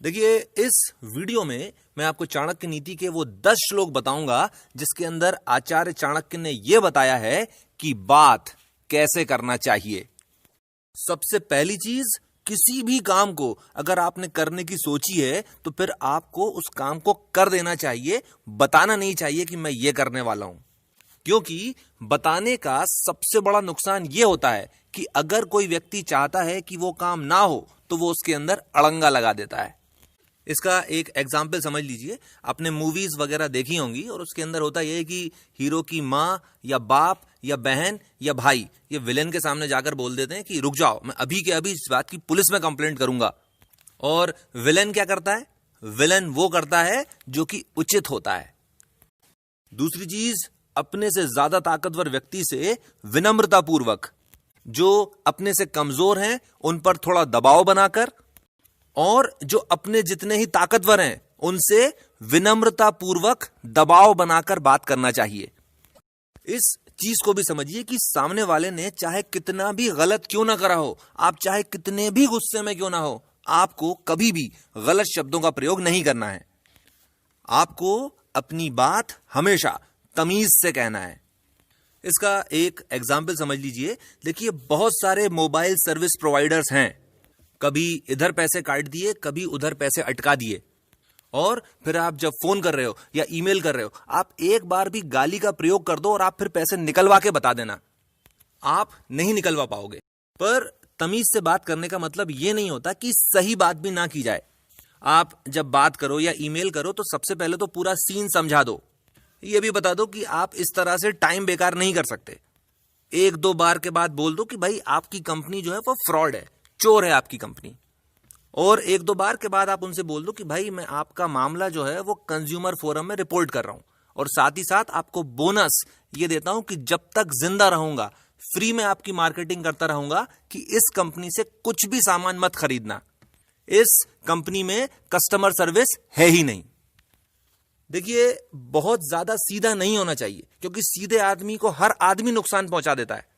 देखिए, इस वीडियो में मैं आपको चाणक्य नीति के वो 10 श्लोक बताऊंगा जिसके अंदर आचार्य चाणक्य ने यह बताया है कि बात कैसे करना चाहिए। सबसे पहली चीज, किसी भी काम को अगर आपने करने की सोची है तो फिर आपको उस काम को कर देना चाहिए, बताना नहीं चाहिए कि मैं ये करने वाला हूं। क्योंकि बताने का सबसे बड़ा नुकसान यह होता है कि अगर कोई व्यक्ति चाहता है कि वो काम ना हो तो वो उसके अंदर अड़ंगा लगा देता है। इसका एक एग्जाम्पल समझ लीजिए, आपने मूवीज वगैरह देखी होंगी और उसके अंदर होता यह है कि हीरो की माँ या बाप या बहन या भाई ये विलेन के सामने जाकर बोल देते हैं कि रुक जाओ, मैं अभी के अभी इस बात की पुलिस में कंप्लेंट करूंगा। और विलेन क्या करता है? विलेन वो करता है जो कि उचित होता है। दूसरी चीज, अपने से ज्यादा ताकतवर व्यक्ति से विनम्रता पूर्वक, जो अपने से कमजोर हैं उन पर थोड़ा दबाव बनाकर, और जो अपने जितने ही ताकतवर हैं उनसे विनम्रता पूर्वक दबाव बनाकर बात करना चाहिए। इस चीज को भी समझिए कि सामने वाले ने चाहे कितना भी गलत क्यों ना करा हो, आप चाहे कितने भी गुस्से में क्यों ना हो, आपको कभी भी गलत शब्दों का प्रयोग नहीं करना है। आपको अपनी बात हमेशा तमीज से कहना है। इसका एक एग्जाम्पल समझ लीजिए। देखिए, बहुत सारे मोबाइल सर्विस प्रोवाइडर्स हैं, कभी इधर पैसे काट दिए, कभी उधर पैसे अटका दिए, और फिर आप जब फोन कर रहे हो या ईमेल कर रहे हो, आप एक बार भी गाली का प्रयोग कर दो और आप फिर पैसे निकलवा के बता देना, आप नहीं निकलवा पाओगे। पर तमीज से बात करने का मतलब यह नहीं होता कि सही बात भी ना की जाए। आप जब बात करो या ईमेल करो तो सबसे पहले तो पूरा सीन समझा दो, यह भी बता दो कि आप इस तरह से टाइम बेकार नहीं कर सकते। एक दो बार के बाद बोल दो कि भाई आपकी कंपनी जो है वो फ्रॉड है, चोर है आपकी कंपनी। और एक दो बार के बाद आप उनसे बोल दो कि भाई मैं आपका मामला जो है वो कंज्यूमर फोरम में रिपोर्ट कर रहा हूं, और साथ ही साथ आपको बोनस ये देता हूं कि जब तक जिंदा रहूंगा फ्री में आपकी मार्केटिंग करता रहूंगा कि इस कंपनी से कुछ भी सामान मत खरीदना, इस कंपनी में कस्टमर सर्विस है ही नहीं। देखिए, बहुत ज्यादा सीधा नहीं होना चाहिए, क्योंकि सीधे आदमी को हर आदमी नुकसान पहुंचा देता है।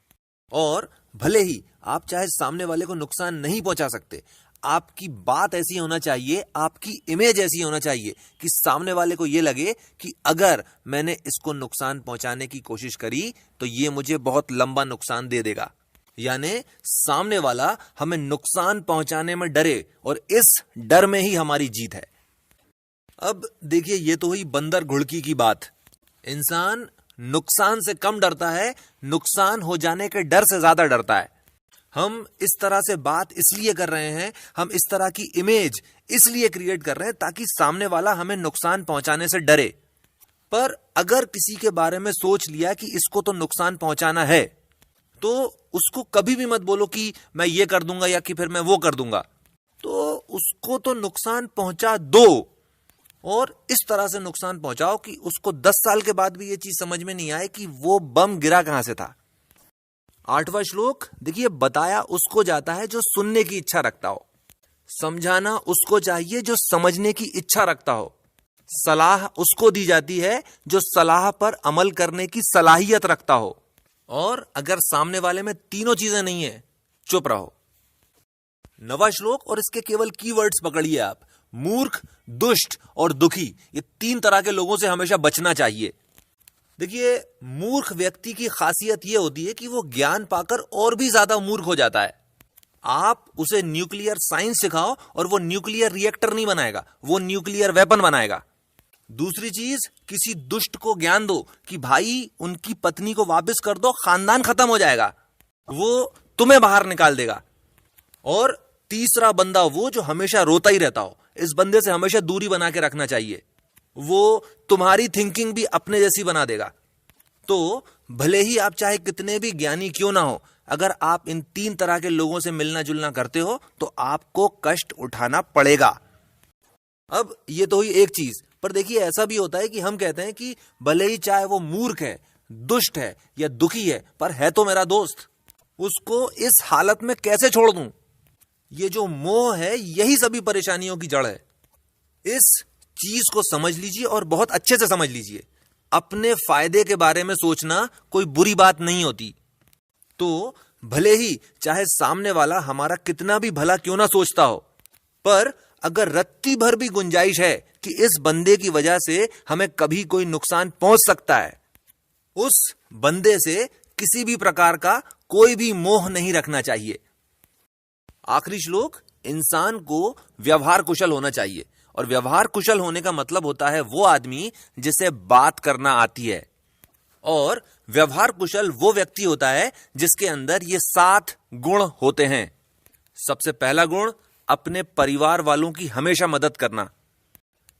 और भले ही आप चाहे सामने वाले को नुकसान नहीं पहुंचा सकते, आपकी बात ऐसी होना चाहिए, आपकी इमेज ऐसी होना चाहिए कि सामने वाले को यह लगे कि अगर मैंने इसको नुकसान पहुंचाने की कोशिश करी तो ये मुझे बहुत लंबा नुकसान दे देगा। यानी सामने वाला हमें नुकसान पहुंचाने में डरे, और इस डर में ही हमारी जीत है। अब देखिए, ये तो हुई बंदर घुड़की की बात। इंसान नुकसान से कम डरता है, नुकसान हो जाने के डर से ज्यादा डरता है। हम इस तरह से बात इसलिए कर रहे हैं, हम इस तरह की इमेज इसलिए क्रिएट कर रहे हैं ताकि सामने वाला हमें नुकसान पहुंचाने से डरे। पर अगर किसी के बारे में सोच लिया कि इसको तो नुकसान पहुंचाना है, तो उसको कभी भी मत बोलो कि मैं ये कर दूंगा या कि फिर मैं वो कर दूंगा। तो उसको तो नुकसान पहुंचा दो, और इस तरह से नुकसान पहुंचाओ कि उसको 10 साल के बाद भी ये चीज समझ में नहीं आए कि वो बम गिरा कहां से था। 8वां श्लोक देखिए, बताया उसको जाता है जो सुनने की इच्छा रखता हो, समझाना उसको चाहिए जो समझने की इच्छा रखता हो, सलाह उसको दी जाती है जो सलाह पर अमल करने की सलाहियत रखता हो, और अगर सामने वाले में तीनों चीजें नहीं है, चुप रहो। 9वां श्लोक, और इसके केवल कीवर्ड्स पकड़िए आप। मूर्ख, दुष्ट और दुखी, ये 3 तरह के लोगों से हमेशा बचना चाहिए। देखिए, मूर्ख व्यक्ति की खासियत यह होती है कि वो ज्ञान पाकर और भी ज्यादा मूर्ख हो जाता है। आप उसे न्यूक्लियर साइंस सिखाओ और वो न्यूक्लियर रिएक्टर नहीं बनाएगा, वो न्यूक्लियर वेपन बनाएगा। दूसरी चीज, किसी दुष्ट को ज्ञान दो कि भाई उनकी पत्नी को वापस कर दो, खानदान खत्म हो जाएगा, वो तुम्हें बाहर निकाल देगा। और तीसरा बंदा वो जो हमेशा रोता ही रहता हो, इस बंदे से हमेशा दूरी बना के रखना चाहिए, वो तुम्हारी थिंकिंग भी अपने जैसी बना देगा। तो भले ही आप चाहे कितने भी ज्ञानी क्यों ना हो, अगर आप इन 3 तरह के लोगों से मिलना जुलना करते हो तो आपको कष्ट उठाना पड़ेगा। अब ये तो हुई एक चीज, पर देखिए ऐसा भी होता है कि हम कहते हैं कि भले ही चाहे वो मूर्ख है, दुष्ट है या दुखी है, पर है तो मेरा दोस्त, उसको इस हालत में कैसे छोड़ दूं। ये जो मोह है यही सभी परेशानियों की जड़ है। इस चीज को समझ लीजिए और बहुत अच्छे से समझ लीजिए। अपने फायदे के बारे में सोचना कोई बुरी बात नहीं होती। तो भले ही चाहे सामने वाला हमारा कितना भी भला क्यों ना सोचता हो, पर अगर रत्ती भर भी गुंजाइश है कि इस बंदे की वजह से हमें कभी कोई नुकसान पहुंच सकता है, उस बंदे से किसी भी प्रकार का कोई भी मोह नहीं रखना चाहिए। आखिरी श्लोक, इंसान को व्यवहार कुशल होना चाहिए, और व्यवहार कुशल होने का मतलब होता है वो आदमी जिसे बात करना आती है, और व्यवहार कुशल वो व्यक्ति होता है जिसके अंदर ये 7 गुण होते हैं। सबसे पहला गुण, अपने परिवार वालों की हमेशा मदद करना।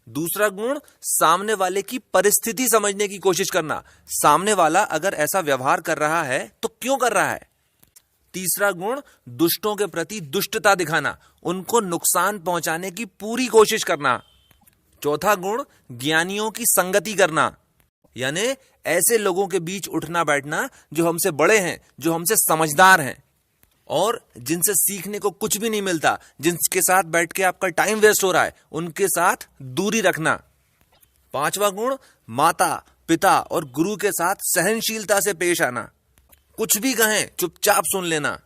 दूसरा गुण, सामने वाले की परिस्थिति समझने की कोशिश करना, सामने वाला अगर ऐसा व्यवहार कर रहा है तो क्यों कर रहा है। तीसरा गुण, दुष्टों के प्रति दुष्टता दिखाना, उनको नुकसान पहुंचाने की पूरी कोशिश करना। चौथा गुण, ज्ञानियों की संगति करना, यानी ऐसे लोगों के बीच उठना बैठना जो हमसे बड़े हैं, जो हमसे समझदार हैं और जिनसे सीखने को कुछ भी नहीं मिलता, जिनके साथ बैठ के आपका टाइम वेस्ट हो रहा है, उनके साथ दूरी रखना। पांचवा गुण, माता पिता और गुरु के साथ सहनशीलता से पेश आना, कुछ भी कहें चुपचाप सुन लेना।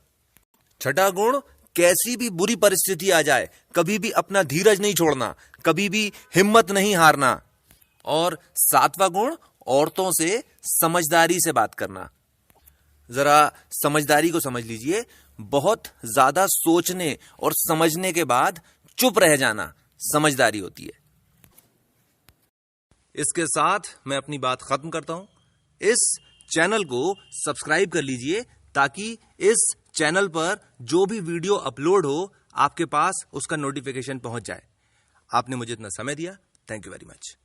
छठा गुण, कैसी भी बुरी परिस्थिति आ जाए कभी भी अपना धीरज नहीं छोड़ना, कभी भी हिम्मत नहीं हारना। और सातवां गुण, औरतों से समझदारी से बात करना। जरा समझदारी को समझ लीजिए, बहुत ज्यादा सोचने और समझने के बाद चुप रह जाना समझदारी होती है। इसके साथ मैं अपनी बात खत्म करता हूं। इस चैनल को सब्सक्राइब कर लीजिए ताकि इस चैनल पर जो भी वीडियो अपलोड हो आपके पास उसका नोटिफिकेशन पहुंच जाए। आपने मुझे इतना समय दिया, थैंक यू वेरी मच।